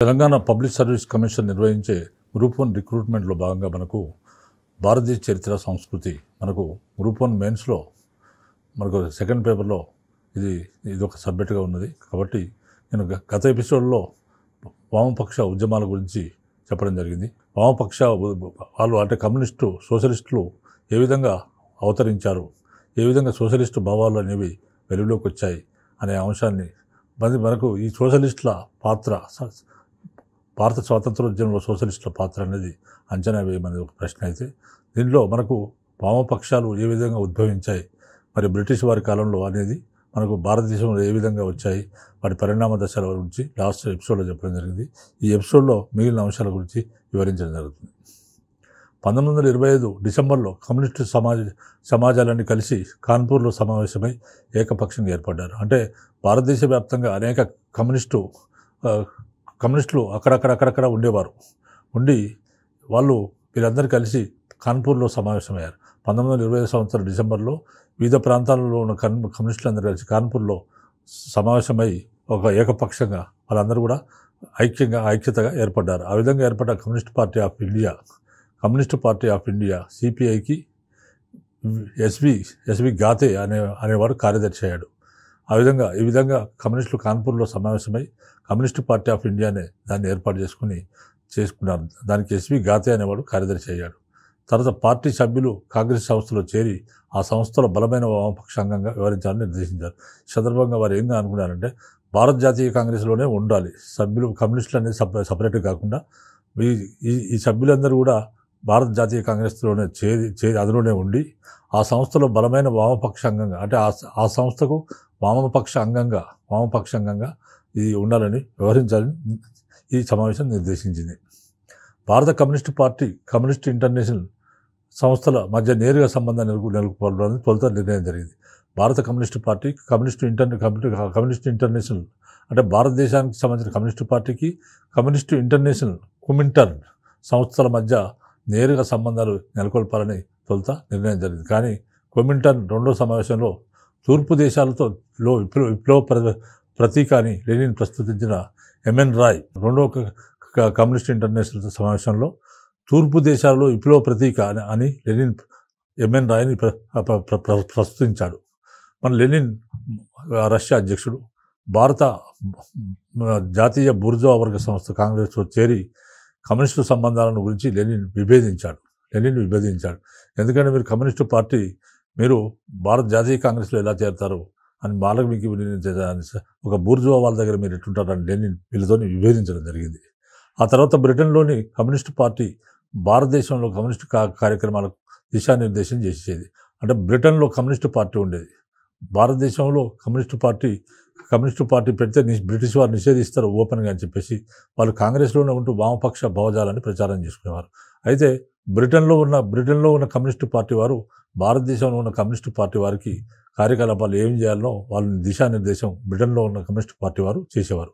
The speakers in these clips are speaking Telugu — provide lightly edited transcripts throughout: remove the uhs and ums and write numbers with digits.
తెలంగాణ పబ్లిక్ సర్వీస్ కమిషన్ నిర్వహించే గ్రూప్ 1 రిక్రూట్మెంట్లో భాగంగా మనకు భారతదేశ చరిత్ర సంస్కృతి మనకు గ్రూప్ 1 మెయిన్స్లో మనకు సెకండ్ పేపర్లో ఇది ఒక సబ్జెక్టుగా ఉన్నది. కాబట్టి నేను గత ఎపిసోడ్లో వామపక్ష ఉద్యమాల గురించి చెప్పడం జరిగింది. వామపక్ష వాళ్ళు అంటే కమ్యూనిస్టు సోషలిస్టులు ఏ విధంగా అవతరించారు, ఏ విధంగా సోషలిస్టు భావాలు అనేవి వెలుగులోకి వచ్చాయి అనే అంశాన్ని మనకు ఈ సోషలిస్టుల పాత్ర, భారత స్వాతంత్రోద్యమంలో సోషలిస్టుల పాత్ర అనేది అంచనా వేయమనేది ఒక ప్రశ్న. అయితే దీనిలో మనకు వామపక్షాలు ఏ విధంగా ఉద్భవించాయి, మరి బ్రిటిష్ వారి కాలంలో అనేది మనకు భారతదేశంలో ఏ విధంగా వచ్చాయి, వాటి పరిణామ దశల గురించి లాస్ట్ ఎపిసోడ్లో చెప్పడం జరిగింది. ఈ ఎపిసోడ్లో మిగిలిన అంశాల గురించి వివరించడం జరుగుతుంది. 1925 డిసెంబర్లో కమ్యూనిస్టు సమాజాలన్నీ కలిసి కాన్పూర్లో సమావేశమై ఏకపక్షంగా ఏర్పడ్డారు. అంటే భారతదేశ వ్యాప్తంగా అనేక కమ్యూనిస్టులు అక్కడక్కడ ఉండేవారు. వీళ్ళందరూ కలిసి కాన్పూర్లో సమావేశమయ్యారు. 1925 సంవత్సరం డిసెంబర్లో వివిధ ప్రాంతాలలో ఉన్న కమ్యూనిస్టులందరూ కలిసి కాన్పూర్లో సమావేశమై ఒక ఏకపక్షంగా వాళ్ళందరూ కూడా ఐక్యతగా ఏర్పడ్డారు. ఆ విధంగా ఏర్పడ్డ కమ్యూనిస్ట్ పార్టీ ఆఫ్ ఇండియా సిపిఐకి ఎస్వి గాతే అనేవాడు కార్యదర్శి అయ్యాడు. ఈ విధంగా కమ్యూనిస్టులు కాన్పూర్లో సమావేశమై కమ్యూనిస్ట్ పార్టీ ఆఫ్ ఇండియానే దాన్ని ఏర్పాటు చేసుకున్నారు. దానికి ఎస్వి గాతే అనేవాడు కార్యదర్శి అయ్యాడు. తర్వాత పార్టీ సభ్యులు కాంగ్రెస్ సంస్థలో చేరి ఆ సంస్థలో బలమైన వామపక్షాంగంగా వ్యవహరించాలని నిర్దేశించారు. ఈ సందర్భంగా వారు ఏంగా అనుకున్నారంటే, భారత జాతీయ కాంగ్రెస్లోనే ఉండాలి సభ్యులు, కమ్యూనిస్టులు అనేది సపరేట్గా కాకుండా ఈ సభ్యులందరూ కూడా భారత జాతీయ కాంగ్రెస్లోనే చేరి అందులోనే ఉండి ఆ సంస్థలో బలమైన వామపక్షాంగంగా, అంటే ఆ సంస్థకు వామపక్షాంగంగా ఇది ఉండాలని వ్యవహరించాలని ఈ సమావేశం నిర్దేశించింది. భారత కమ్యూనిస్టు పార్టీ, కమ్యూనిస్ట్ ఇంటర్నేషనల్ సంస్థల మధ్య నేరుగా సంబంధాన్ని నెలకొల్పాలని తొలుత నిర్ణయం జరిగింది. భారత కమ్యూనిస్టు పార్టీ, కమ్యూనిస్ట్ ఇంటర్నేషనల్ అంటే భారతదేశానికి సంబంధించిన కమ్యూనిస్టు పార్టీకి కమ్యూనిస్టు ఇంటర్నేషనల్ కుమింటర్న్ సంస్థల మధ్య నేరుగా సంబంధాలు నెలకొల్పాలని తొలుత నిర్ణయం జరిగింది. కానీ కుమింటర్న్ రెండో సమావేశంలో తూర్పు దేశాలతో విప్లవ ప్రతీక అని లెనిన్ ప్రస్తుతించిన ఎంఎన్ రాయ్ రెండో కమ్యూనిస్ట్ ఇంటర్నేషనల్ సమావేశంలో తూర్పు దేశాలలో విప్లవ ప్రతీక అని లెనిన్ ఎంఎన్ రాయ్ని ప్రస్తుతించాడు. మన లెనిన్ రష్యా అధ్యక్షుడు. భారత జాతీయ బూర్జువా వర్గ సంస్థ కాంగ్రెస్తో చేరి కమ్యూనిస్టు సంబంధాలను గురించి లెనిన్ విభేదించాడు. ఎందుకంటే మీరు కమ్యూనిస్టు పార్టీ, మీరు భారత జాతీయ కాంగ్రెస్లో ఎలా చేరతారు అని మీకు ఒక బూర్జువా వాళ్ళ దగ్గర మీరు ఎట్టుంటారని లెనిన్ వీళ్ళతో విభేదించడం జరిగింది. ఆ తర్వాత బ్రిటన్లోని కమ్యూనిస్టు పార్టీ భారతదేశంలో కమ్యూనిస్టు కార్యక్రమాలకు దిశానిర్దేశం చేసేది. అంటే బ్రిటన్లో కమ్యూనిస్టు పార్టీ ఉండేది, భారతదేశంలో కమ్యూనిస్టు పార్టీ పెడితే బ్రిటిష్ వారు నిషేధిస్తారు ఓపెన్గా అని చెప్పేసి వాళ్ళు కాంగ్రెస్లోనే ఉంటూ వామపక్ష భావజాలాన్ని ప్రచారం చేసుకునేవారు. అయితే బ్రిటన్లో ఉన్న కమ్యూనిస్టు పార్టీ వారు భారతదేశంలో ఉన్న కమ్యూనిస్టు పార్టీ వారికి కార్యకలాపాలు ఏం చేయాలనో వాళ్ళని దిశానిర్దేశం బ్రిటన్లో ఉన్న కమ్యూనిస్టు పార్టీ వారు చేసేవారు.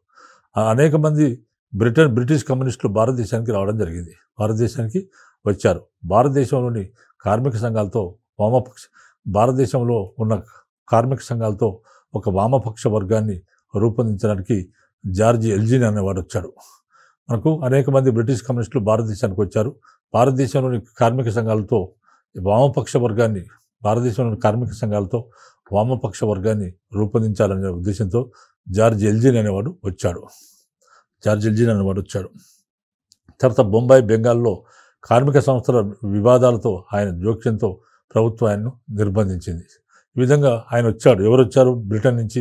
అనేక మంది బ్రిటిష్ కమ్యూనిస్టులు భారతదేశానికి రావడం జరిగింది, భారతదేశానికి వచ్చారు. భారతదేశంలోని కార్మిక సంఘాలతో భారతదేశంలో ఉన్న కార్మిక సంఘాలతో ఒక వామపక్ష వర్గాన్ని రూపొందించడానికి జార్జ్ ఎల్జిన్ అనేవాడు వచ్చాడు. మనకు అనేక మంది బ్రిటిష్ కమ్యూనిస్టులు భారతదేశానికి వచ్చారు. భారతదేశంలోని కార్మిక సంఘాలతో వామపక్ష వర్గాన్ని రూపొందించాలనే ఉద్దేశంతో జార్జ్ ఎల్జిన్ అనేవాడు వచ్చాడు. తర్వాత బొంబాయి, బెంగాల్లో కార్మిక సంస్థల వివాదాలతో ఆయన జోక్యంతో ప్రభుత్వం ఆయన్ను నిర్బంధించింది. ఈ విధంగా ఆయన వచ్చాడు. ఎవరు వచ్చారు? బ్రిటన్ నుంచి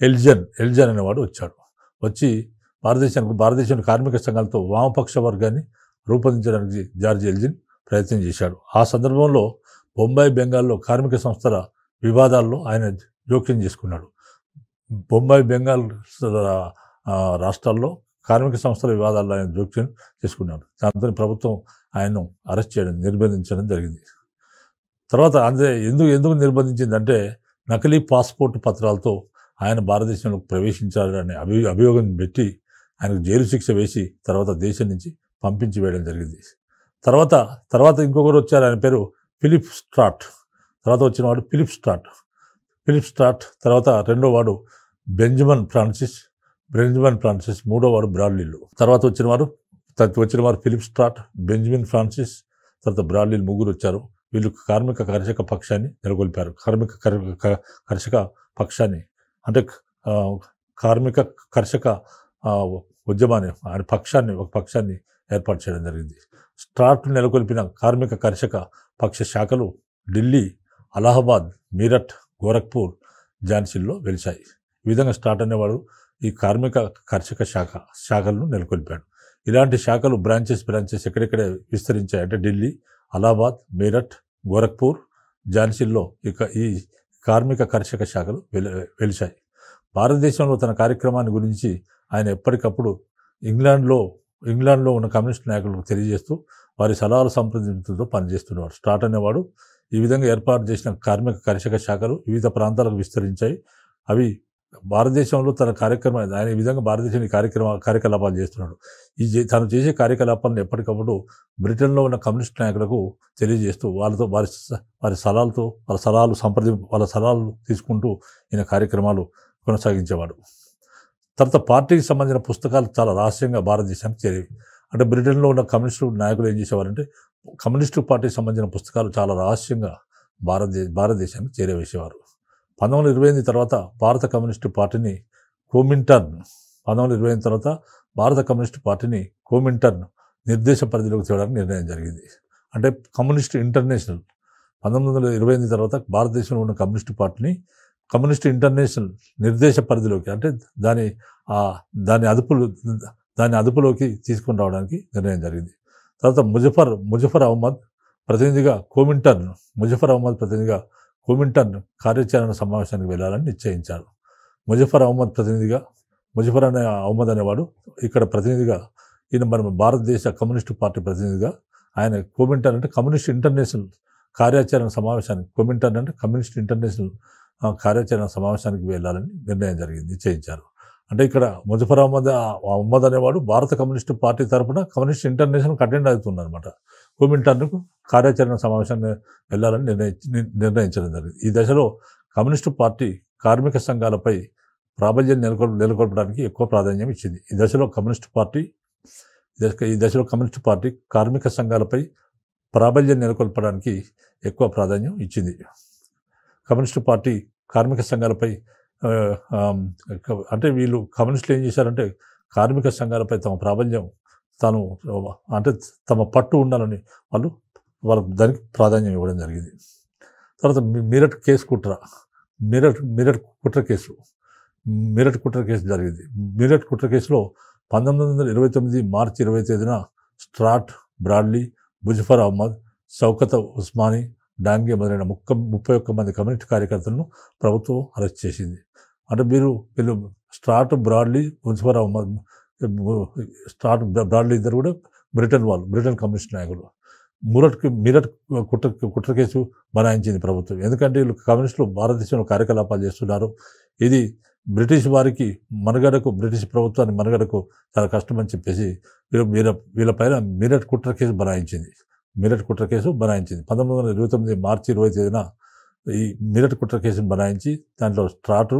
ఎల్జన్ అనేవాడు వచ్చాడు. వచ్చి భారతదేశంలో కార్మిక సంఘాలతో వామపక్ష వర్గాన్ని రూపొందించడానికి జార్జ్ ఎల్జిన్ ప్రయత్నం చేశాడు. ఆ సందర్భంలో బొంబాయి, బెంగాల్లో కార్మిక సంస్థల వివాదాల్లో ఆయన జోక్యం చేసుకున్నాడు. బొంబాయి, బెంగాల్ రాష్ట్రాల్లో కార్మిక సంస్థల వివాదాల్లో ఆయన జోక్యం చేసుకున్నాడు. దాంతో ప్రభుత్వం ఆయన్ను అరెస్ట్ చేయడం, నిర్బంధించడం జరిగింది. తర్వాత ఎందుకు నిర్బంధించిందంటే, నకిలీ పాస్పోర్ట్ పత్రాలతో ఆయన భారతదేశంలోకి ప్రవేశించాలని అభియోగం పెట్టి ఆయనకు జైలు శిక్ష వేసి తర్వాత దేశం నుంచి పంపించి వేయడం జరిగింది. తర్వాత ఇంకొకరు వచ్చారు, ఆయన పేరు ఫిలిప్ స్ట్రాట్. తర్వాత వచ్చినవాడు ఫిలిప్ స్ట్రాట్. తర్వాత రెండో వాడు బెంజమిన్ ఫ్రాన్సిస్ బెంజమిన్ ఫ్రాన్సిస్, మూడోవాడు బ్రాడ్లీలు. తర్వాత వచ్చిన వారు ఫిలిప్ స్ట్రాట్, బెంజమిన్ ఫ్రాన్సిస్, తర్వాత బ్రాడ్లీలు ముగ్గురు వచ్చారు. వీళ్ళు కార్మిక కర్షక పక్షాన్ని నెలకొల్పారు. కర్షక పక్షాన్ని అంటే కార్మిక కర్షక ఉద్యమాన్ని ఒక పక్షాన్ని ఏర్పాటు చేయడం జరిగింది. స్ట్రాట్ నెలకొల్పిన కార్మిక కర్షక పక్ష శాఖలు ఢిల్లీ, అలహాబాద్, మీరట్, గోరఖ్పూర్, ఝాన్సీల్లో వెలిశాయి. ఈ విధంగా స్ట్రాట్ అనేవాడు ఈ కార్మిక కర్షక శాఖలను నెలకొల్పాడు. ఇలాంటి శాఖలు బ్రాంచెస్ ఎక్కడెక్కడ విస్తరించాయి అంటే ఢిల్లీ, అలహాబాద్, మీరట్, గోరఖ్పూర్, ఝాన్సీల్లో ఈ కార్మిక కర్షక శాఖలు వెలిశాయి. భారతదేశంలో తన కార్యక్రమాన్ని గురించి ఆయన ఎప్పటికప్పుడు ఇంగ్లాండ్లో ఉన్న కమ్యూనిస్ట్ నాయకులకు తెలియజేస్తూ వారి సలహాలు సంప్రదింపులతో పనిచేస్తున్నవాడు. స్ట్రాట్ అనేవాడు ఈ విధంగా ఏర్పాటు చేసిన కార్మిక కర్షక శాఖలు వివిధ ప్రాంతాలకు విస్తరించాయి. అవి భారతదేశంలో తన కార్యక్రమాన్ని ఆయన ఈ విధంగా భారతదేశం కార్యకలాపాలు చేస్తున్నాడు. తను చేసే కార్యకలాపాలను ఎప్పటికప్పుడు బ్రిటన్లో ఉన్న కమ్యూనిస్ట్ నాయకులకు తెలియజేస్తూ వాళ్ళ సలహాలు తీసుకుంటూ ఈయన కార్యక్రమాలు కొనసాగించేవాడు. తర్వాత పార్టీకి సంబంధించిన పుస్తకాలు చాలా రహస్యంగా భారతదేశానికి చేరేవి. అంటే బ్రిటన్లో ఉన్న కమ్యూనిస్టు నాయకులు ఏం చేసేవారంటే కమ్యూనిస్టు పార్టీకి సంబంధించిన పుస్తకాలు చాలా రహస్యంగా భారతదేశానికి చేరవేసేవారు. 1928 తర్వాత భారత కమ్యూనిస్టు పార్టీని కోమింటర్న్ నిర్దేశ పరిధిలోకి తేవడానికి నిర్ణయం జరిగింది. అంటే కమ్యూనిస్ట్ ఇంటర్నేషనల్ 1928 తర్వాత భారతదేశంలో ఉన్న కమ్యూనిస్టు పార్టీని కమ్యూనిస్ట్ ఇంటర్నేషనల్ నిర్దేశ పరిధిలోకి అంటే దాని అదుపులోకి తీసుకుని రావడానికి నిర్ణయం జరిగింది. తర్వాత ముజఫర్ అహ్మద్ ప్రతినిధిగా కోమింటర్న్ కార్యాచరణ సమావేశానికి వెళ్ళాలని నిశ్చయించారు. ముజఫర్ అహ్మద్ అనేవాడు ఇక్కడ ప్రతినిధిగా ఈయన మన భారతదేశ కమ్యూనిస్టు పార్టీ ప్రతినిధిగా ఆయన కోమింటర్న్ అంటే కమ్యూనిస్ట్ ఇంటర్నేషనల్ కార్యాచరణ సమావేశానికి కమ్యూనిస్ట్ ఇంటర్నేషనల్ కార్యాచరణ సమావేశానికి వెళ్ళాలని నిశ్చయించారు. అంటే ఇక్కడ ముజఫర్ అహ్మద్ అనేవాడు భారత కమ్యూనిస్టు పార్టీ తరఫున కమ్యూనిస్ట్ ఇంటర్నేషనల్కి అటెండ్ అవుతున్నాడు అనమాట. కోమింటర్న్కు కార్యాచరణ సమావేశాన్ని వెళ్ళాలని నిర్ణయించడం జరిగింది. ఈ దశలో కమ్యూనిస్టు పార్టీ కార్మిక సంఘాలపై ప్రాబల్యం నెలకొల్పడానికి ఎక్కువ ప్రాధాన్యం ఇచ్చింది. ఈ దశలో కమ్యూనిస్టు పార్టీ కార్మిక సంఘాలపై ప్రాబల్యం నెలకొల్పడానికి ఎక్కువ ప్రాధాన్యం ఇచ్చింది. కమ్యూనిస్టు పార్టీ కార్మిక సంఘాలపై అంటే వీళ్ళు కమ్యూనిస్టులు ఏం చేశారంటే కార్మిక సంఘాలపై తమ ప్రాబల్యం తమ పట్టు ఉండాలని వాళ్ళ దానికి ప్రాధాన్యం ఇవ్వడం జరిగింది. తర్వాత మీరట్ కుట్ర కేసు జరిగింది. మీరట్ కుట్ర కేసులో 1929 మార్చి 20 స్ట్రాట్, బ్రాడ్లీ, ముజఫర్ అహ్మద్, షౌకత్ ఉస్మానీ, డాంగే మొదలైన 31 మంది కమ్యూనిస్ట్ కార్యకర్తలను ప్రభుత్వం అరెస్ట్ చేసింది. అంటే వీళ్ళు స్ట్రాట్, బ్రాడ్లీ, ముజఫర్ అహ్మద్, బ్రాడ్లీ ఇద్దరు కూడా బ్రిటన్ కమ్యూనిస్ట్ నాయకులు. మీరట్ కుట్ర కేసు బనాయించింది ప్రభుత్వం. ఎందుకంటే వీళ్ళు కమ్యూనిస్టులు భారతదేశంలో కార్యకలాపాలు చేస్తున్నారు. ఇది బ్రిటిష్ ప్రభుత్వాన్ని మనుగడకు చాలా కష్టమని చెప్పేసి వీళ్ళపైన మీరట్ కుట్ర కేసు బనాయించింది. 1929 మార్చి 20 ఈ మీరట్ కుట్ర కేసును బనాయించి దాంట్లో స్ట్రాటు,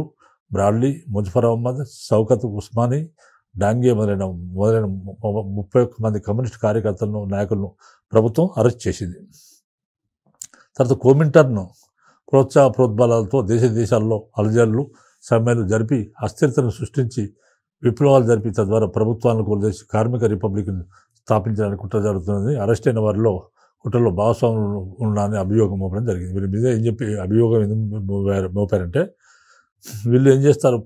బ్రాడ్లీ, ముజఫర్ అహ్మద్, షౌకత్ ఉస్మానీ, డాంగే మొదలైన 31 మంది కమ్యూనిస్ట్ కార్యకర్తలను నాయకులను ప్రభుత్వం అరెస్ట్ చేసింది. తర్వాత కోమింటర్న్ ప్రోద్బలాలతో దేశాల్లో అలజడులు, సమ్మెలు జరిపి అస్థిరతను సృష్టించి విప్లవాలు జరిపి తద్వారా ప్రభుత్వాలను కూలదోసి కార్మిక రిపబ్లిక్ను స్థాపించడానికి కుట్ర జరుగుతున్నది. అరెస్ట్ అయిన వారిలో కుట్రలో భాగస్వాములు ఉన్నారని అభియోగం మోపడం జరిగింది. వీళ్ళ మీద ఏం చెప్పి అభియోగం మోపారంటే వీళ్ళు ఏం చేస్తారు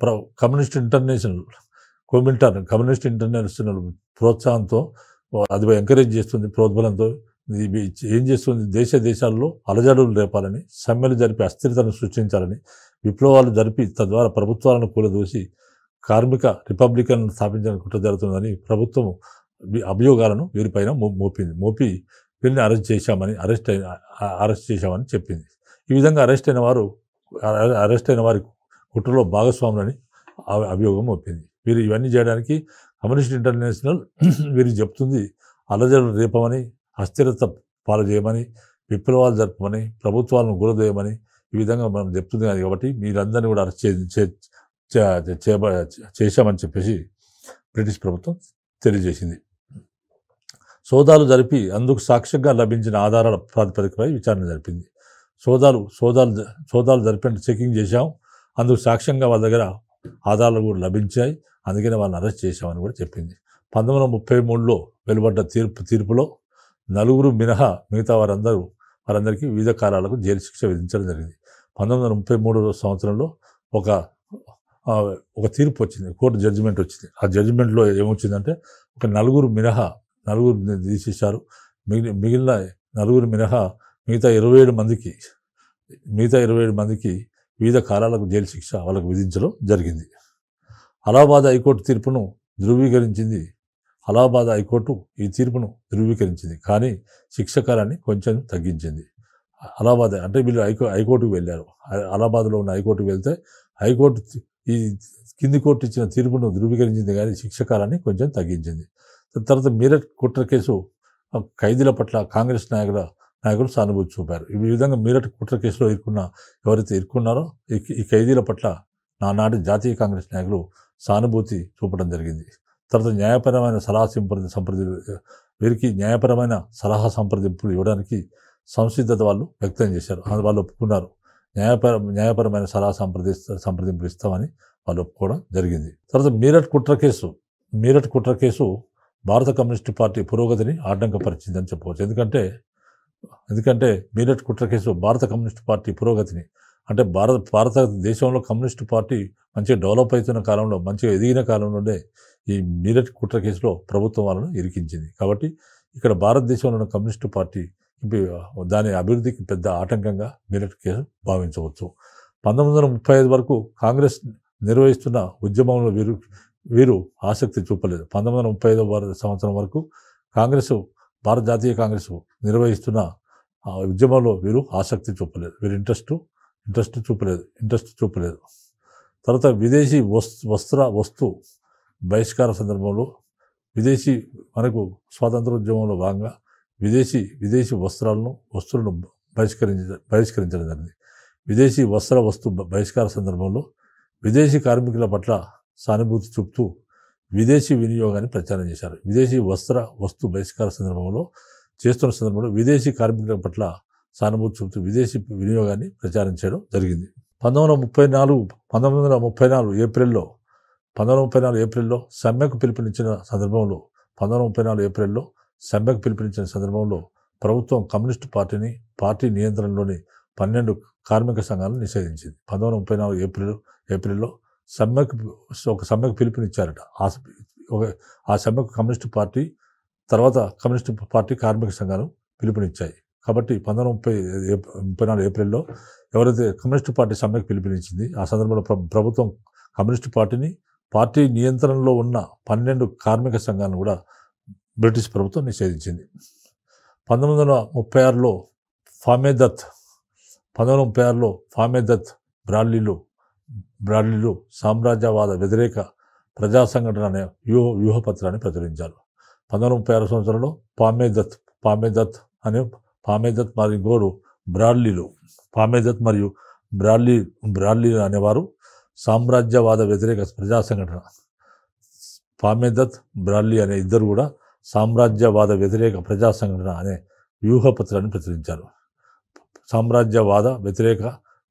కమ్యూనిస్ట్ ఇంటర్నేషనల్ ప్రోత్సాహంతో అది ఎంకరేజ్ చేస్తుంది, ప్రోద్బలంతో ఏం చేస్తుంది దేశాల్లో అలజడులు రేపాలని, సమ్మెలు జరిపి అస్థిరతను సృష్టించాలని, విప్లవాలు జరిపి తద్వారా ప్రభుత్వాలను కూలదోసి కార్మిక రిపబ్లికన్ స్థాపించడానికి కుట్ర జరుగుతుందని ప్రభుత్వం అభియోగాలను వీరిపైన మోపి వీరిని అరెస్ట్ చేశామని చెప్పింది. ఈ విధంగా అరెస్ట్ అయిన వారి కుట్రలో భాగస్వాములని అభియోగం మోపింది. వీరు ఇవన్నీ చేయడానికి కమ్యూనిస్ట్ ఇంటర్నేషనల్ వీరికి చెప్తుంది అలజడులు రేపమని, అస్థిరత పాలు చేయమని, విప్లవాలు జరపమని, ప్రభుత్వాలను గురదోయమని ఈ విధంగా మనం చెప్తుంది కాబట్టి మీరందరినీ కూడా చేశామని చెప్పేసి బ్రిటిష్ ప్రభుత్వం తెలియజేసింది. సోదాలు జరిపి అందుకు సాక్ష్యంగా లభించిన ఆధారాల ప్రాతిపదికపై విచారణ జరిపింది. సోదాలు జరిపి చెకింగ్ చేశాం, అందుకు సాక్ష్యంగా వాళ్ళ దగ్గర ఆధారాలు కూడా లభించాయి, అందుకనే వాళ్ళని అరెస్ట్ చేశామని కూడా చెప్పింది. 1933లో వెలువడ్డ తీర్పులో నలుగురు మినహా మిగతా వారందరికీ వివిధ కాలాలకు జైలు శిక్ష విధించడం జరిగింది. 1933 సంవత్సరంలో ఒక తీర్పు వచ్చింది, కోర్టు జడ్జిమెంట్ వచ్చింది. ఆ జడ్జిమెంట్లో ఏమొచ్చిందంటే ఒక నలుగురు తీసేశారు, మిగిలిన నలుగురు మినహా మిగతా 27 మందికి వివిధ కాలాలకు జైలు శిక్ష వాళ్ళకు విధించడం జరిగింది. అలహాబాద్ హైకోర్టు తీర్పును ధృవీకరించింది. అలహాబాద్ హైకోర్టు ఈ తీర్పును ధృవీకరించింది, కానీ శిక్ష కాలాన్ని కొంచెం తగ్గించింది. అలహాబాద్ అంటే వీళ్ళు హైకోర్టుకు వెళ్ళారు. అలహాబాద్లో ఉన్న హైకోర్టుకు వెళ్తే హైకోర్టు ఈ కింది కోర్టు ఇచ్చిన తీర్పును ధృవీకరించింది, కానీ శిక్ష కాలాన్ని కొంచెం తగ్గించింది. తర్వాత మీరట్ కుట్ర కేసు ఖైదీల పట్ల కాంగ్రెస్ నాయకులు సానుభూతి చూపారు. ఈ విధంగా మీరట్ కుట్ర కేసులో ఎవరైతే ఇరుక్కున్నారో ఈ ఖైదీల పట్ల నానాటి జాతీయ కాంగ్రెస్ నాయకులు సానుభూతి చూపడం జరిగింది. తర్వాత వీరికి న్యాయపరమైన సలహా సంప్రదింపులు ఇవ్వడానికి సంసిద్ధత వాళ్ళు వ్యక్తం చేశారు. వాళ్ళు ఒప్పుకున్నారు, న్యాయపరమైన సలహా సంప్రదింపులు ఇస్తామని వాళ్ళు ఒప్పుకోవడం జరిగింది. తర్వాత మీరట్ కుట్ర కేసు భారత కమ్యూనిస్టు పార్టీ పురోగతిని ఆటంకపరిచిందని చెప్పవచ్చు. ఎందుకంటే మీరట్ కుట్ర కేసు భారత కమ్యూనిస్టు పార్టీ పురోగతిని, అంటే భారతదేశంలో కమ్యూనిస్టు పార్టీ మంచిగా డెవలప్ అవుతున్న కాలంలో, మంచిగా ఎదిగిన కాలంలోనే ఈ మీరట్ కుట్ర కేసులో ప్రభుత్వం వాళ్ళను ఇరికించింది. కాబట్టి ఇక్కడ భారతదేశంలో ఉన్న కమ్యూనిస్టు పార్టీ దాని అభివృద్ధికి పెద్ద ఆటంకంగా మీరట్ కేసు భావించవచ్చు. 1935 వరకు కాంగ్రెస్ నిర్వహిస్తున్న ఉద్యమంలో వీరు ఆసక్తి చూపలేదు. 1935 సంవత్సరం వరకు భారత జాతీయ కాంగ్రెస్ నిర్వహిస్తున్న ఉద్యమంలో వీరు ఆసక్తి చూపలేదు, వీరు ఇంట్రెస్ట్ చూపలేదు. తర్వాత విదేశీ వస్తు బహిష్కార సందర్భంలో మనకు స్వాతంత్రోద్యమంలో భాగంగా విదేశీ వస్తువులను బహిష్కరించడం జరిగింది. విదేశీ వస్తు బహిష్కార సందర్భంలో విదేశీ కార్మికుల పట్ల సానుభూతి చూపుతూ విదేశీ వినియోగాన్ని ప్రచారం చేశారు. విదేశీ వస్తు బహిష్కార సందర్భంలో విదేశీ కార్మికుల పట్ల సానుభూతి చూపుతూ విదేశీ వినియోగాన్ని ప్రచారం చేయడం జరిగింది. 1934 ఏప్రిల్లో సమ్మెకు పిలుపునిచ్చిన సందర్భంలో ప్రభుత్వం కమ్యూనిస్టు పార్టీ నియంత్రణలోని 12 కార్మిక సంఘాలను నిషేధించింది. 1934 ఏప్రిల్లో ఒక సమ్మెకు పిలుపునిచ్చారట. ఆ సమ్మెకు కమ్యూనిస్టు పార్టీ కార్మిక సంఘాలు పిలుపునిచ్చాయి. కాబట్టి 1934 ఏప్రిల్లో ఎవరైతే కమ్యూనిస్టు పార్టీ సమ్మెకు పిలుపునిచ్చింది, ఆ సందర్భంలో ప్రభుత్వం కమ్యూనిస్టు పార్టీ నియంత్రణలో ఉన్న 12 కార్మిక సంఘాలను కూడా బ్రిటిష్ ప్రభుత్వం నిషేధించింది. 1936లో ఫామే దత్ బ్రాడ్లీలు సామ్రాజ్యవాద వ్యతిరేక ప్రజా సంఘటన అనే వ్యూహపత్రాన్ని ప్రచురించారు. 1936 సంవత్సరంలో ఫామే దత్ మరియు ఇంకోడు బ్రాడ్లీ అనేవారు సామ్రాజ్యవాద వ్యతిరేక ప్రజా సంఘటన, ఫామే దత్ బ్రాడ్లీ అనే ఇద్దరు కూడా సామ్రాజ్యవాద వ్యతిరేక ప్రజా సంఘటన అనే వ్యూహపత్రాన్ని ప్రచురించారు. సామ్రాజ్యవాద వ్యతిరేక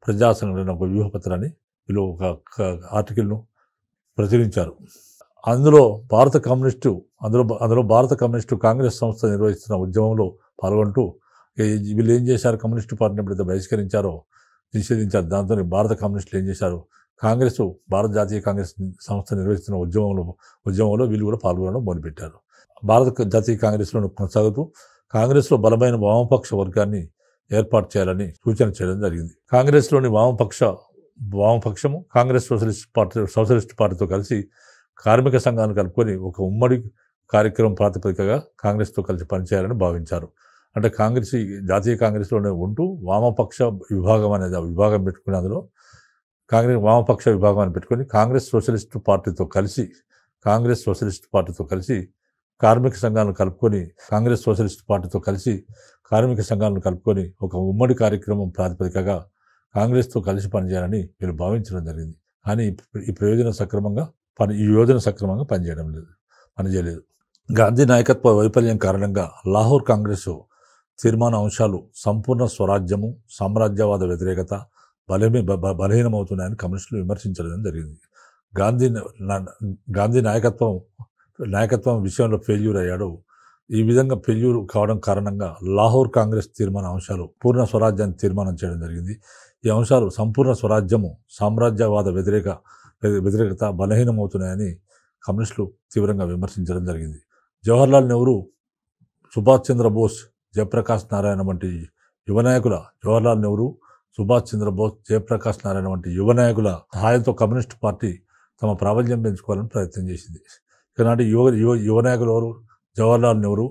ప్రజా సంఘటన ఒక వ్యూహపత్రాన్ని వీళ్ళు ఒక ఆర్టికల్ను ప్రచురించారు. అందులో భారత కమ్యూనిస్టు కాంగ్రెస్ సంస్థ నిర్వహిస్తున్న ఉద్యమంలో పాల్గొంటూ వీళ్ళు ఏం చేశారు, కమ్యూనిస్టు పార్టీని ఎప్పుడైతే నిషేధించారు, దాంతో భారత కమ్యూనిస్టులు ఏం చేశారు, భారత జాతీయ కాంగ్రెస్ సంస్థ నిర్వహిస్తున్న ఉద్యమంలో వీళ్ళు కూడా పాల్గొనడం మొదలుపెట్టారు. భారత జాతీయ కాంగ్రెస్లో కొనసాగుతూ కాంగ్రెస్లో బలమైన వామపక్ష వర్గాన్ని ఏర్పాటు చేయాలని సూచన చేయడం జరిగింది. కాంగ్రెస్లోని వామపక్షము కాంగ్రెస్ సోషలిస్ట్ పార్టీతో కలిసి కార్మిక సంఘాలను కలుపుకొని ఒక ఉమ్మడి కార్యక్రమం ప్రాతిపదికగా కాంగ్రెస్తో కలిసి పనిచేయాలని భావించారు. అంటే జాతీయ కాంగ్రెస్లోనే ఉంటూ వామపక్ష విభాగం అనేది విభాగం పెట్టుకుని అందులో వామపక్ష విభాగం అని పెట్టుకొని కాంగ్రెస్ సోషలిస్ట్ పార్టీతో కలిసి కార్మిక సంఘాలను కలుపుకొని ఒక ఉమ్మడి కార్యక్రమం ప్రాతిపదికగా కాంగ్రెస్తో కలిసి పనిచేయాలని వీళ్ళు భావించడం జరిగింది. కానీ ఈ యోజన సక్రమంగా పనిచేయలేదు. గాంధీ నాయకత్వ వైఫల్యం కారణంగా లాహోర్ కాంగ్రెస్ తీర్మాన అంశాలు సంపూర్ణ స్వరాజ్యము, సామ్రాజ్యవాద వ్యతిరేకత బలహీనమవుతున్నాయని కమ్యూనిస్టులు విమర్శించడం జరిగింది. గాంధీ నాయకత్వం విషయంలో ఫెయిల్యూర్ అయ్యాడు. ఈ విధంగా ఫెయిల్యూర్ కావడం కారణంగా లాహోర్ కాంగ్రెస్ తీర్మాన అంశాలు పూర్ణ స్వరాజ్యాన్ని తీర్మానం చేయడం జరిగింది. ఈ అంశాలు సంపూర్ణ స్వరాజ్యము, సామ్రాజ్యవాద వ్యతిరేకత బలహీనమవుతున్నాయని కమ్యూనిస్టులు తీవ్రంగా విమర్శించడం జరిగింది. జవహర్లాల్ నెహ్రూ, సుభాష్ చంద్రబోస్, జయప్రకాష్ నారాయణ వంటి యువ నాయకుల సహాయంతో కమ్యూనిస్టు పార్టీ తమ ప్రాబల్యం పెంచుకోవాలని ప్రయత్నం చేసింది. ఈనాటి యువ నాయకులు ఎవరు? జవహర్లాల్ నెహ్రూ,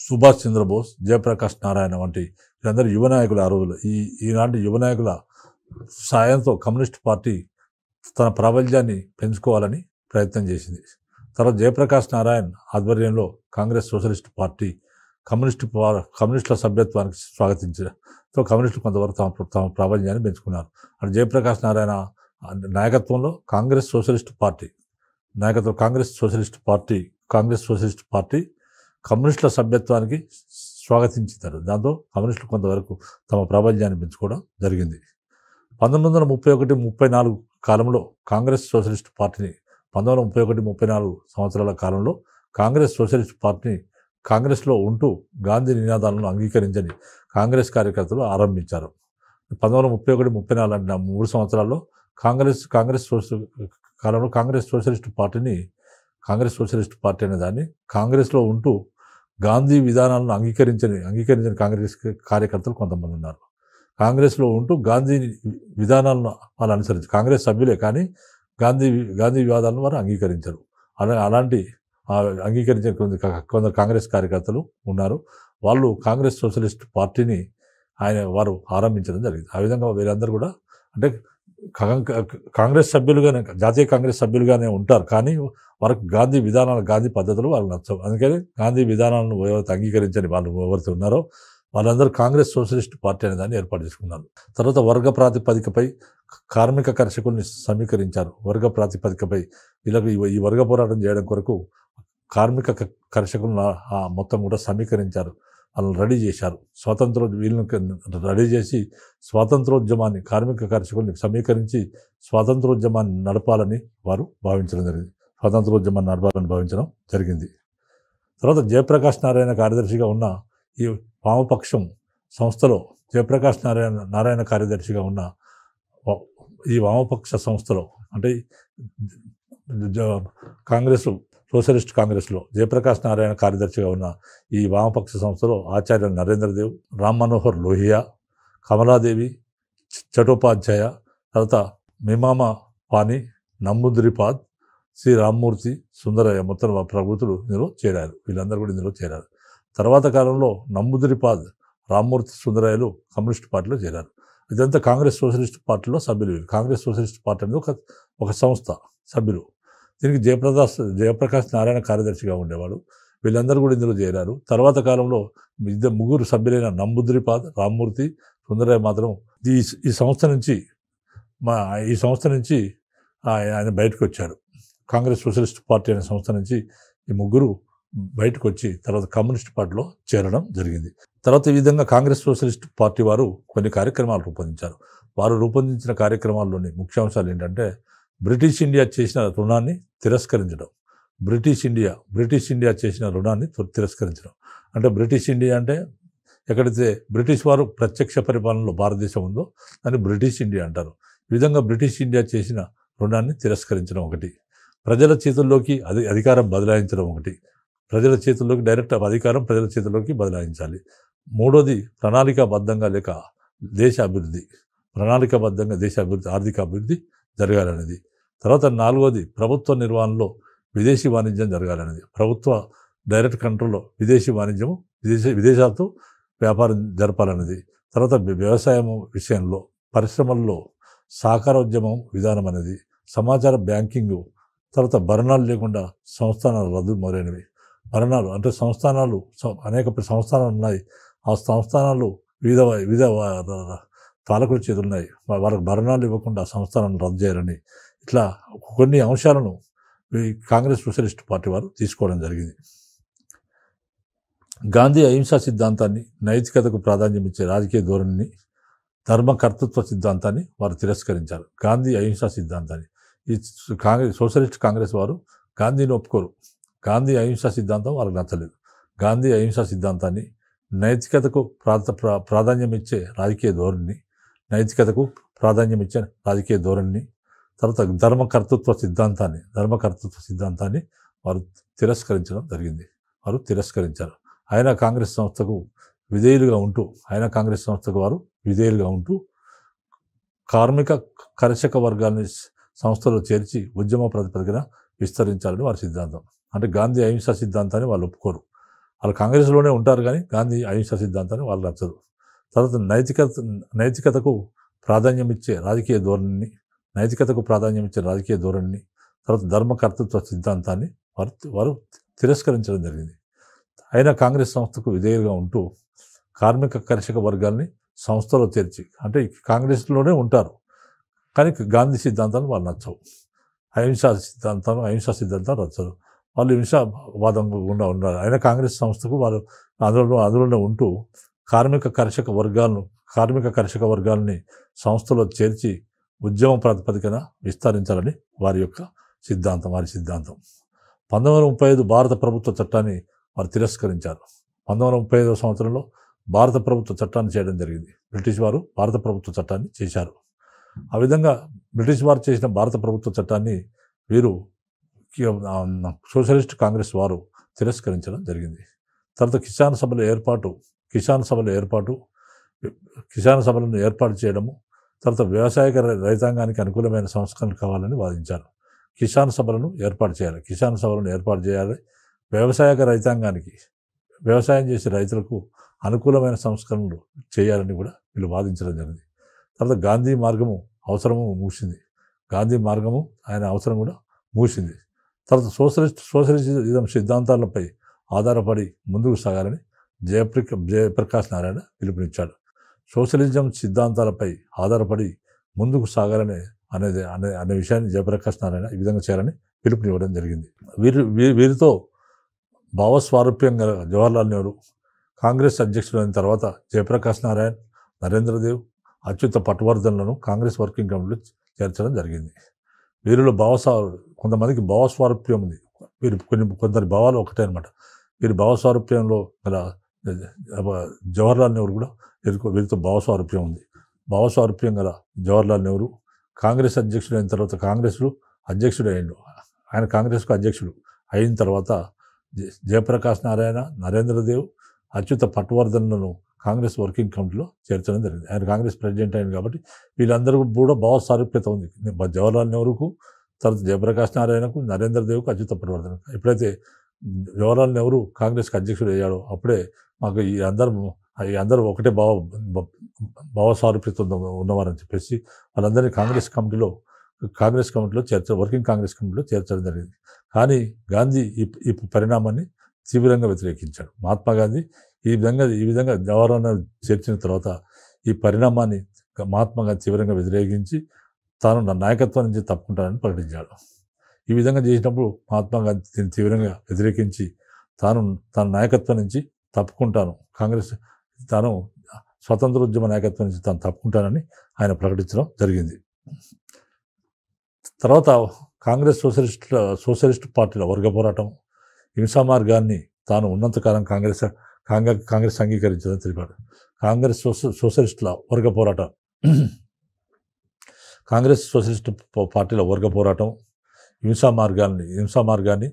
సుభాష్ చంద్రబోస్, జయప్రకాష్ నారాయణ వంటి వీరందరూ యువ నాయకులు. ఆ రోజుల్లో ఈనాటి యువ నాయకుల సాయంతో కమ్యూనిస్ట్ పార్టీ తన ప్రాబల్యాన్ని పెంచుకోవాలని ప్రయత్నం చేసింది. తర్వాత జయప్రకాష్ నారాయణ్ ఆధ్వర్యంలో కాంగ్రెస్ సోషలిస్ట్ పార్టీ కమ్యూనిస్టుల సభ్యత్వానికి స్వాగతించడంతో కమ్యూనిస్టులు కొంతవరకు తమ ప్రాబల్యాన్ని పెంచుకున్నారు. అంటే జయప్రకాష్ నారాయణ నాయకత్వంలో కాంగ్రెస్ సోషలిస్ట్ పార్టీ కమ్యూనిస్టుల సభ్యత్వానికి స్వాగతించారు. దాంతో కమ్యూనిస్టులు కొంతవరకు తమ ప్రాబల్యాన్ని పెంచుకోవడం జరిగింది. 1931-34 కాలంలో కాంగ్రెస్ సోషలిస్ట్ పార్టీని 1931-34 సంవత్సరాల కాలంలో కాంగ్రెస్ సోషలిస్ట్ పార్టీని కాంగ్రెస్లో ఉంటూ గాంధీ నినాదాలను అంగీకరించని కాంగ్రెస్ కార్యకర్తలు ఆరంభించారు. 1931-34 అంటే 3 సంవత్సరాల్లో కాంగ్రెస్ సోషలిస్ట్ పార్టీ అనే దాన్ని కాంగ్రెస్లో ఉంటూ గాంధీ విధానాలను అంగీకరించని కాంగ్రెస్ కార్యకర్తలు కొంతమంది ఉన్నారు. కాంగ్రెస్లో ఉంటూ గాంధీ విధానాలను వాళ్ళు అనుసరించి కాంగ్రెస్ సభ్యులే కానీ గాంధీ వివాదాలను వారు అంగీకరించరు. అలాంటి అంగీకరించే కొందరు కాంగ్రెస్ కార్యకర్తలు ఉన్నారు. వాళ్ళు కాంగ్రెస్ సోషలిస్ట్ పార్టీని వారు ఆరంభించడం జరిగింది. ఆ విధంగా వీరందరూ కూడా అంటే కాంగ్రెస్ సభ్యులుగానే, జాతీయ కాంగ్రెస్ సభ్యులుగానే ఉంటారు. కానీ వారికి గాంధీ విధానాలు, గాంధీ పద్ధతులు వాళ్ళు నచ్చవు. అందుకని గాంధీ విధానాలను ఎవరైతే అంగీకరించని వాళ్ళు ఎవరైతే ఉన్నారో వాళ్ళందరూ కాంగ్రెస్ సోషలిస్ట్ పార్టీ అనే దాన్ని ఏర్పాటు చేసుకున్నారు. తర్వాత వర్గ ప్రాతిపదికపై కార్మిక కర్షకుల్ని సమీకరించారు. వర్గ ప్రాతిపదికపై వీళ్ళకి ఈ వర్గ పోరాటం చేయడం కొరకు కార్మిక కర్షకులను మొత్తం కూడా సమీకరించారు. వాళ్ళని రెడీ చేశారు. వీళ్ళని రెడీ చేసి స్వాతంత్రోద్యమాన్ని, కార్మిక కర్షకుల్ని సమీకరించి స్వాతంత్రోద్యమాన్ని నడపాలని వారు భావించడం జరిగింది. తర్వాత జయప్రకాష్ నారాయణ కార్యదర్శిగా ఉన్న ఈ వామపక్షం సంస్థలో ఈ వామపక్ష సంస్థలో అంటే సోషలిస్ట్ కాంగ్రెస్లో జయప్రకాష్ నారాయణ కార్యదర్శిగా ఉన్న ఈ వామపక్ష సంస్థలో ఆచార్య నరేంద్రదేవ్, రామ్ మనోహర్ లోహియా, కమలాదేవి చటోపాధ్యాయ, తర్వాత మిమామా పాని, నంబూద్రిపాద్, శ్రీ రామ్మూర్తి, సుందరయ్య మొత్తం ప్రభుత్వులు ఇందులో చేరారు. వీళ్ళందరూ కూడా ఇందులో చేరారు. తర్వాత కాలంలో నంబూద్రిపాద్, రామ్మూర్తి, సుందరయ్యలు కమ్యూనిస్ట్ పార్టీలో చేరారు. ఇదంతా కాంగ్రెస్ సోషలిస్ట్ పార్టీలో సభ్యులు. కాంగ్రెస్ సోషలిస్ట్ పార్టీ అనేది ఒక సంస్థ, సభ్యులు. దీనికి జయప్రకాష్ నారాయణ కార్యదర్శిగా ఉండేవాడు. వీళ్ళందరూ కూడా ఇందులో చేరారు. తర్వాత కాలంలో ముగ్గురు సభ్యులైన నంబూద్రిపాద్, రామ్మూర్తి, సుందరయ్య మాత్రం ఈ సంస్థ నుంచి ఆయన బయటకు వచ్చాడు. కాంగ్రెస్ సోషలిస్ట్ పార్టీ అనే సంస్థ నుంచి ఈ ముగ్గురు బయటకు వచ్చి తర్వాత కమ్యూనిస్ట్ పార్టీలో చేరడం జరిగింది. తర్వాత ఈ విధంగా కాంగ్రెస్ సోషలిస్ట్ పార్టీ వారు కొన్ని కార్యక్రమాలు రూపొందించారు. వారు రూపొందించిన కార్యక్రమాల్లోని ముఖ్యాంశాలు ఏంటంటే బ్రిటిష్ ఇండియా చేసిన రుణాన్ని తిరస్కరించడం. బ్రిటిష్ ఇండియా చేసిన రుణాన్ని తిరస్కరించడం అంటే బ్రిటిష్ ఇండియా అంటే ఎక్కడైతే బ్రిటిష్ వారు ప్రత్యక్ష పరిపాలనలో భారతదేశం ఉందో దాన్ని బ్రిటిష్ ఇండియా అంటారు. ఈ విధంగా బ్రిటిష్ ఇండియా చేసిన రుణాన్ని తిరస్కరించడం ఒకటి. ప్రజల చేతుల్లోకి అధికారం బదలాయించడం ఒకటి. డైరెక్ట్ అధికారం ప్రజల చేతుల్లోకి బదలాయించాలి. మూడోది ప్రణాళికాబద్ధంగా దేశ అభివృద్ధి, ఆర్థిక అభివృద్ధి జరగాలనేది. తర్వాత నాలుగోది ప్రభుత్వ నిర్వహణలో విదేశీ వాణిజ్యం జరగాలనేది. ప్రభుత్వ డైరెక్ట్ కంట్రోల్లో విదేశీ వాణిజ్యము, విదేశాలతో వ్యాపారం జరపాలనేది. తర్వాత వ్యవసాయం విషయంలో, పరిశ్రమల్లో సహకారోద్యమం విధానం అనేది, సమాచార బ్యాంకింగు, తర్వాత భరణాలు లేకుండా సంస్థానాలు రద్దు మొదలైనవి. భరణాలు అంటే అనేక సంస్థానాలు ఉన్నాయి. ఆ సంస్థానాలు వివిధ పాలకుల చేతులు ఉన్నాయి. వాళ్ళకి భరణాలు ఇవ్వకుండా సంస్థానాలను రద్దు చేయాలని ఇట్లా కొన్ని అంశాలను ఈ కాంగ్రెస్ సోషలిస్ట్ పార్టీ వారు తీసుకోవడం జరిగింది. గాంధీ అహింసా సిద్ధాంతాన్ని, నైతికతకు ప్రాధాన్యం ఇచ్చే రాజకీయ ధోరణిని, ధర్మకర్తృత్వ సిద్ధాంతాన్ని వారు తిరస్కరించారు. గాంధీ అహింసా సిద్ధాంతాన్ని ఈ సోషలిస్ట్ కాంగ్రెస్ వారు గాంధీని ఒప్పుకోరు. గాంధీ అహింసా సిద్ధాంతం వాళ్ళకి నచ్చలేదు. గాంధీ అహింసా సిద్ధాంతాన్ని, నైతికతకు ప్రాధాన్యం ఇచ్చే రాజకీయ ధోరణిని, నైతికతకు ప్రాధాన్యం ఇచ్చే రాజకీయ ధోరణిని, తర్వాత ధర్మకర్తృత్వ సిద్ధాంతాన్ని వారు తిరస్కరించడం జరిగింది. వారు తిరస్కరించారు. ఆయన కాంగ్రెస్ సంస్థకు వారు విధేయులుగా ఉంటూ కార్మిక కర్షక వర్గాన్ని సంస్థలో చేర్చి ఉద్యమ ప్రాతిపదికన విస్తరించాలని వారి సిద్ధాంతం. అంటే గాంధీ అహింసా సిద్ధాంతాన్ని వాళ్ళు ఒప్పుకోరు. వాళ్ళు కాంగ్రెస్లోనే ఉంటారు, కానీ గాంధీ అహింసా సిద్ధాంతాన్ని వాళ్ళు నచ్చదు. తర్వాత నైతికతకు ప్రాధాన్యం ఇచ్చే రాజకీయ ధోరణిని, తర్వాత ధర్మకర్తృత్వ సిద్ధాంతాన్ని వారు తిరస్కరించడం జరిగింది. అయినా కాంగ్రెస్ సంస్థకు విధేయులుగా ఉంటూ కార్మిక కర్షక వర్గాల్ని సంస్థలో చేర్చి, అంటే కాంగ్రెస్లోనే ఉంటారు, కానీ గాంధీ సిద్ధాంతాలు వాళ్ళు నచ్చవు. అహింసా సిద్ధాంతం నచ్చదు. వాళ్ళు హింసావాదం గుండా ఉన్నారు. అయినా కాంగ్రెస్ సంస్థకు వారు అందులోనే ఉంటూ కార్మిక కర్షక వర్గాల్ని సంస్థలో చేర్చి ఉద్యమ ప్రాతిపదికన విస్తరించాలని వారి సిద్ధాంతం. 1935 భారత ప్రభుత్వ చట్టాన్ని వారు తిరస్కరించారు. 1935 సంవత్సరంలో భారత ప్రభుత్వ చట్టాన్ని చేయడం జరిగింది. బ్రిటిష్ వారు భారత ప్రభుత్వ చట్టాన్ని చేశారు. ఆ విధంగా బ్రిటిష్ వారు చేసిన భారత ప్రభుత్వ చట్టాన్ని వీరు సోషలిస్ట్ కాంగ్రెస్ వారు తిరస్కరించడం జరిగింది. తర్వాత కిసాన్ సభలను ఏర్పాటు చేయడము, తర్వాత వ్యవసాయక రైతాంగానికి అనుకూలమైన సంస్కరణలు కావాలని వాదించారు. కిసాన్ సభలను ఏర్పాటు చేయాలి. వ్యవసాయం చేసే రైతులకు అనుకూలమైన సంస్కరణలు చేయాలని కూడా వీళ్ళు వాదించడం జరిగింది. తర్వాత గాంధీ మార్గము ఆయన అవసరం కూడా మూసింది. తర్వాత సోషలిజం సిద్ధాంతాలపై ఆధారపడి ముందుకు సాగాలని జయప్రకాష్ నారాయణ పిలుపునిచ్చాడు. సోషలిజం సిద్ధాంతాలపై ఆధారపడి ముందుకు సాగాలని అనే విషయాన్ని జయప్రకాష్ నారాయణ ఈ విధంగా చేయాలని పిలుపునివ్వడం జరిగింది. వీరితో భావస్వారూప్యం గల జవహర్లాల్ నెహ్రూ కాంగ్రెస్ అధ్యక్షుడైన తర్వాత జయప్రకాష్ నారాయణ్, నరేంద్ర దేవ్, అచ్యుత పట్వర్ధన్లను కాంగ్రెస్ వర్కింగ్ కమిటీలో చేర్చడం జరిగింది. వీరిలో కొంతమందికి భావస్వారూప్యం ఉంది. కొందరి భావాలు ఒకటే అనమాట. వీరి భావస్వారూప్యంలో గల జవహర్లాల్ నెహ్రూ కూడా వీరితో భావస్వారూప్యం ఉంది. భావస్వారూప్యం గల జవహర్లాల్ నెహ్రూ కాంగ్రెస్ అధ్యక్షుడైన తర్వాత అధ్యక్షుడయ్యాడు. ఆయన కాంగ్రెస్కు అధ్యక్షుడు అయిన తర్వాత జయప్రకాష్ నారాయణ, నరేంద్ర దేవ్, అచ్యుత పట్వర్ధన్లను కాంగ్రెస్ వర్కింగ్ కమిటీలో చేర్చడం జరిగింది. ఆయన కాంగ్రెస్ ప్రెసిడెంట్ అయింది కాబట్టి వీళ్ళందరూ కూడా భావస్వారూప్యత ఉంది. జవహర్లాల్ నెహ్రూకు, తర్వాత జయప్రకాష్ నారాయణకు, నరేంద్ర దేవ్కు, అచ్యుత పట్వర్ధన్కు. ఎప్పుడైతే జవహర్లాల్ నెహ్రూ కాంగ్రెస్కి అధ్యక్షుడు అయ్యాడో అప్పుడే మాకు ఈ అందరూ ఒకటే భావస్వారూప్యత ఉన్నవారని చెప్పేసి వాళ్ళందరినీ వర్కింగ్ కాంగ్రెస్ కమిటీలో చేర్చడం జరిగింది. కానీ గాంధీ ఈ పరిణామాన్ని తీవ్రంగా వ్యతిరేకించాడు. మహాత్మా గాంధీ ఈ విధంగా జవహర్లాల్ నెహ్రూ చేర్చిన తర్వాత ఈ పరిణామాన్ని మహాత్మా గాంధీ తీవ్రంగా వ్యతిరేకించి తాను నా నాయకత్వం నుంచి తప్పుకుంటానని ప్రకటించాడు. ఈ విధంగా చేసినప్పుడు మహాత్మా గాంధీ దీన్ని తీవ్రంగా వ్యతిరేకించి తన నాయకత్వం నుంచి తప్పుకుంటాను, తాను స్వతంత్రోద్యమ నాయకత్వం నుంచి తాను తప్పుకుంటానని ఆయన ప్రకటించడం జరిగింది. తర్వాత కాంగ్రెస్ సోషలిస్ట్ పార్టీల వర్గ పోరాటం, హింసా మార్గాన్ని తాను ఉన్నంతకాలం కాంగ్రెస్ అంగీకరించదని తెలిపాడు. కాంగ్రెస్ సోషలిస్టుల వర్గ పోరాటం, కాంగ్రెస్ సోషలిస్ట్ పార్టీల వర్గ పోరాటం, హింసా మార్గాన్ని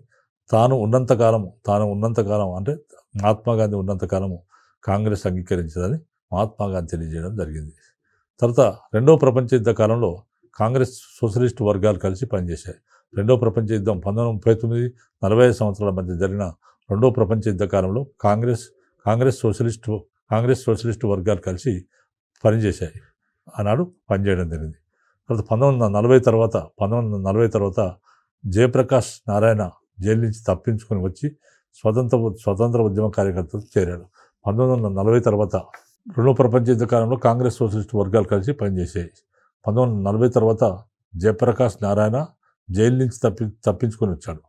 తాను ఉన్నంతకాలం అంటే మహాత్మా గాంధీ ఉన్నంతకాలము కాంగ్రెస్ అంగీకరించదని మహాత్మా గాంధీ తెలియజేయడం జరిగింది. తర్వాత రెండవ ప్రపంచ యుద్ధ కాలంలో కాంగ్రెస్ సోషలిస్టు వర్గాలు కలిసి పనిచేశాయి. రెండవ ప్రపంచ యుద్ధం 1939-45 సంవత్సరాల మధ్య జరిగిన రెండవ ప్రపంచ యుద్ధ కాలంలో కాంగ్రెస్ సోషలిస్టు వర్గాలు కలిసి పనిచేశాయి. ఆనాడు పనిచేయడం జరిగింది. తర్వాత 1940 తర్వాత జయప్రకాష్ నారాయణ జైలు నుంచి తప్పించుకొని వచ్చి స్వతంత్ర ఉద్యమ కార్యకర్తలు చేరాడు. 1940 తర్వాత రెండవ ప్రపంచ యుద్ధ కాలంలో కాంగ్రెస్ సోషలిస్టు వర్గాలు కలిసి పనిచేశాయి. 1940 తర్వాత జయప్రకాష్ నారాయణ జైలు నుంచి తప్పించుకొని వచ్చాడు.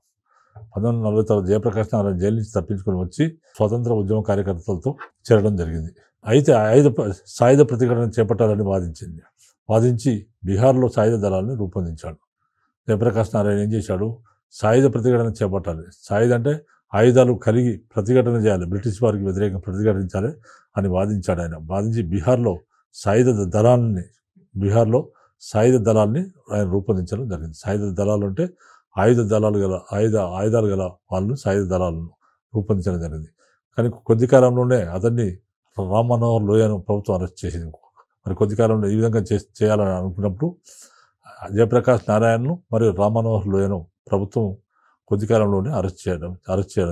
1940 తర్వాత జయప్రకాష్ నారాయణ జైలు నుంచి తప్పించుకొని వచ్చి స్వాతంత్ర ఉద్యమ కార్యకర్తలతో చేరడం జరిగింది. అయితే సాయుధ ప్రతిఘటన చేపట్టాలని వాదించి బీహార్లో సాయుధ దళాలను రూపొందించాడు. జయప్రకాష్ నారాయణ ఏం చేశాడు? సాయుధ ప్రతిఘటన చేపట్టాలి, సాయుధ అంటే ఆయుధాలు కలిగి ప్రతిఘటన చేయాలి, బ్రిటిష్ వారికి వ్యతిరేకంగా ప్రతిఘటించాలి అని వాదించాడు. ఆయన వాదించి బీహార్లో సాయుధ దళాల్ని ఆయన రూపొందించడం జరిగింది. సాయుధ దళాలు అంటే ఆయుధాలు గల వాళ్ళను సాయుధ దళాలను రూపొందించడం జరిగింది. కానీ కొద్ది కాలంలోనే అతన్ని రామ్ మనోహర్ లోయను ప్రభుత్వం అరెస్ట్ చేసింది. మరి కొద్ది కాలంలో ఈ విధంగా చేయాలని అనుకున్నప్పుడు జయప్రకాష్ నారాయణను మరియు రామ్ మనోహర్ లోయను ప్రభుత్వం కొద్ది కాలంలోనే అరెస్ట్ చేయడం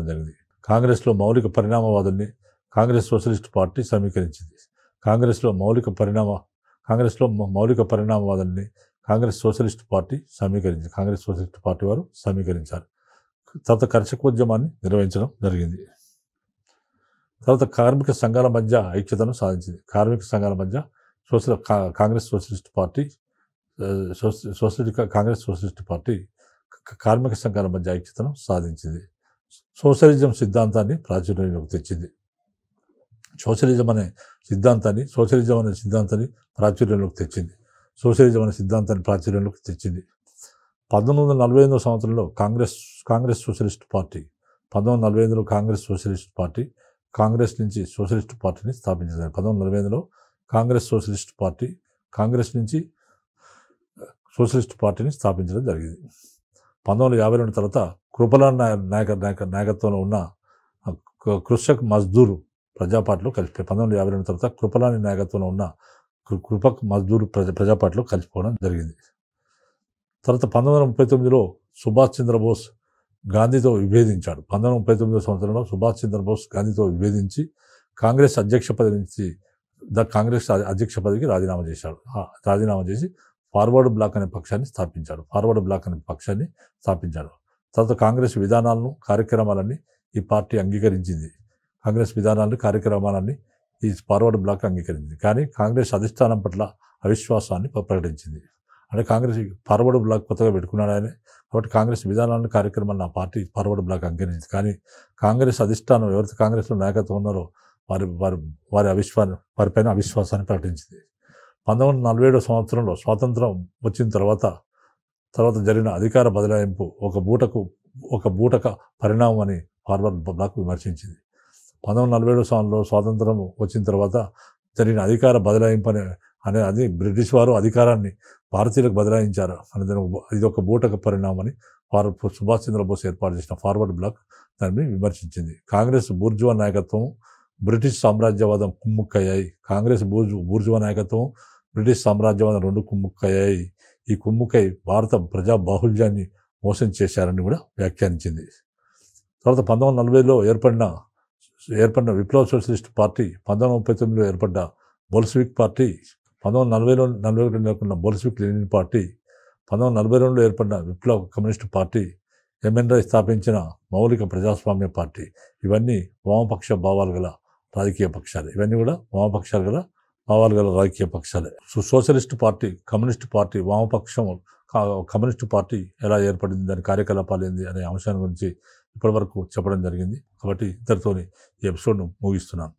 జరిగింది. కాంగ్రెస్లో మౌలిక పరిణామవాదాన్ని కాంగ్రెస్ సోషలిస్ట్ పార్టీ సమీకరించింది. కాంగ్రెస్లో మౌలిక పరిణామవాదాన్ని కాంగ్రెస్ సోషలిస్ట్ పార్టీ వారు సమీకరించారు. తర్వాత కర్షకోద్యమాన్ని నిర్వహించడం జరిగింది. తర్వాత కార్మిక సంఘాల మధ్య ఐక్యతను సాధించింది. కాంగ్రెస్ సోషలిస్ట్ పార్టీ కార్మిక సంఘాల మధ్య ఐక్యతను సాధించింది. సోషలిజం సిద్ధాంతాన్ని ప్రాచుర్యంలోకి తెచ్చింది. సోషలిజం అనే సిద్ధాంతాన్ని ప్రాచుర్యంలోకి తెచ్చింది. 1945 సంవత్సరంలో కాంగ్రెస్ సోషలిస్ట్ పార్టీ 1945లో కాంగ్రెస్ నుంచి సోషలిస్ట్ పార్టీని స్థాపించింది. 1945లో కాంగ్రెస్ నుంచి సోషలిస్ట్ పార్టీని స్థాపించడం జరిగింది. 1952 తర్వాత కృపలాన్ నాయకత్వంలో ఉన్న కృషక్ మజ్దూర్ ప్రజాపార్టీలో కలిసిపోయి 1952 తర్వాత కృపలాని నాయకత్వంలో ఉన్న కృపక్ మజ్దూర్ ప్రజాపార్టీలో కలిసిపోవడం జరిగింది. తర్వాత 1939లో సుభాష్ చంద్రబోస్ గాంధీతో విభేదించాడు. 1939 సంవత్సరంలో సుభాష్ చంద్రబోస్ గాంధీతో విభేదించి కాంగ్రెస్ అధ్యక్ష పదవికి రాజీనామా చేసి ఫార్వర్డ్ బ్లాక్ అనే పక్షాన్ని స్థాపించాడు. తర్వాత కాంగ్రెస్ విధానాలను కార్యక్రమాలన్నీ ఈ పార్టీ అంగీకరించింది. ఈ ఫార్వర్డ్ బ్లాక్ అంగీకరించింది. కానీ కాంగ్రెస్ అధిష్టానం పట్ల అవిశ్వాసాన్ని ప్రకటించింది. అంటే కాంగ్రెస్ ఫార్వర్డ్ బ్లాక్ కొత్తగా పెట్టుకున్నాడు ఆయన, కాబట్టి కాంగ్రెస్ విధానాలను కార్యక్రమాలను ఆ పార్టీ ఫార్వర్డ్ బ్లాక్ అంగీకరించింది. కానీ కాంగ్రెస్ అధిష్టానం ఎవరైతే కాంగ్రెస్లో నాయకత్వం ఉన్నారో వారిపైన అవిశ్వాసాన్ని ప్రకటించింది. 1947 సంవత్సరంలో స్వాతంత్రం వచ్చిన తర్వాత జరిగిన అధికార బదలాయింపు ఒక బూటక పరిణామం అని ఫార్వర్డ్ బ్లాక్ విమర్శించింది. 1947 సంవత్సరంలో స్వాతంత్రం వచ్చిన తర్వాత జరిగిన అధికార బదలాయింపు అది బ్రిటిష్ వారు అధికారాన్ని భారతీయులకు బదలాయించారు అనేది ఇది ఒక బూటక పరిణామం అని సుభాష్ చంద్రబోస్ ఏర్పాటు చేసిన ఫార్వర్డ్ బ్లాక్ దాన్ని విమర్శించింది. కాంగ్రెస్ బూర్జువా నాయకత్వం బ్రిటిష్ సామ్రాజ్యవాదం కుమ్ముక్కయ్యాయి. బూర్జువా నాయకత్వం బ్రిటిష్ సామ్రాజ్యవాదం రెండు కుమ్ముక్కయ్యాయి. ఈ కుమ్ముక్కై భారత ప్రజా బాహుళ్యాన్ని మోసం చేశారని కూడా వ్యాఖ్యానించింది. తర్వాత 1940లో ఏర్పడిన విప్లవ సోషలిస్ట్ పార్టీ, 1939లో ఏర్పడ్డ బోల్షివిక్ పార్టీ, 1941 నెలకొన్న బోల్షివిక్ లెనిన్ పార్టీ, 1942లో ఏర్పడిన విప్లవ కమ్యూనిస్టు పార్టీ, ఎంఎన్ రాయ్ స్థాపించిన మౌలిక ప్రజాస్వామ్య పార్టీ, ఇవన్నీ వామపక్ష భావాలు గల రాజకీయ పక్షాలే. Socialist party, communist party, communist party ఎలా ఏర్పడింది, దాని కార్యకలాపాలు ఏంది అనే అంశాన్ని గురించి ఇప్పటివరకు చెప్పడం జరిగింది. కాబట్టి ఇద్దరితోని ఈ ఎపిసోడ్ను ముగిస్తున్నాను.